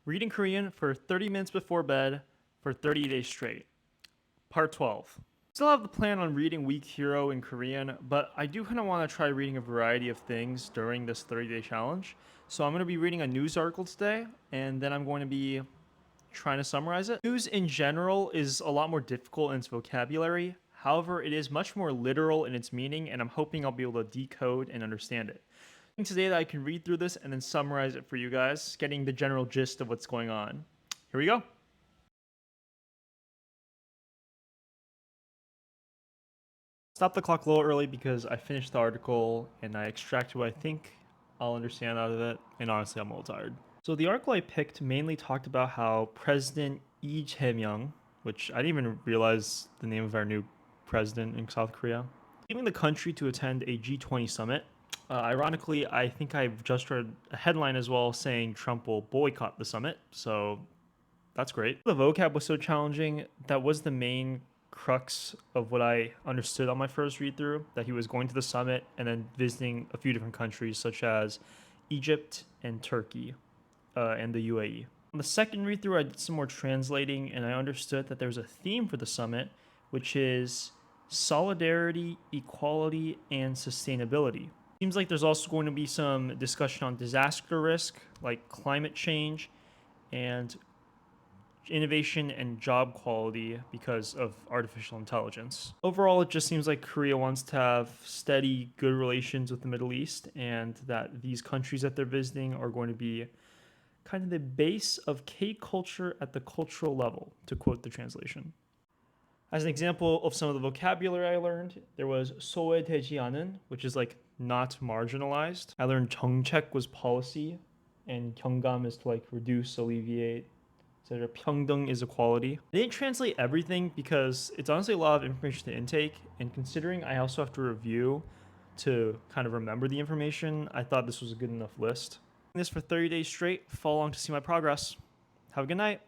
Reading Korean for 30 minutes before bed for 30 days straight. Part 12. Still have the plan on reading Week Hero in Korean, but I do kind of want to try reading a variety of things during this 30-day challenge. So I'm going to be reading a news article today, and then I'm going to be trying to summarize it. News in general is a lot more difficult in its vocabulary. However, it is much more literal in its meaning, and I'm hoping I'll be able to decode and understand it. Today that I can read through this and then summarize it for you guys, getting the general gist of what's going on. Here we go. Stop the clock a little early because I finished the article and I extracted what I think I'll understand out of it, and honestly, I'm a little tired. So the article I picked mainly talked about how President Lee Jae-myung, which I didn't even realize the name of our new president in South Korea, leaving the country to attend a G20 summit. Ironically, I think I've just read a headline as well saying Trump will boycott the summit, so that's great. The vocab was so challenging. That was the main crux of what I understood on my first read through, that he was going to the summit and then visiting a few different countries such as Egypt and Turkey and the UAE. On the second read through, I did some more translating and I understood that there's a theme for the summit, which is solidarity, equality, and sustainability. Seems like there's also going to be some discussion on disaster risk, like climate change, and innovation and job quality because of artificial intelligence. Overall, it just seems like Korea wants to have steady, good relations with the Middle East, and that these countries that they're visiting are going to be kind of the base of K culture at the cultural level, to quote the translation. As an example of some of the vocabulary I learned, there was 소외되지 않은, which is like not marginalized. I learned 정책 was policy, and 경감 is to like reduce, alleviate, etc. 평등 is equality. I didn't translate everything because it's honestly a lot of information to intake, and considering I also have to review to kind of remember the information, I thought this was a good enough list. This for 30 days straight. Follow along to see my progress. Have a good night.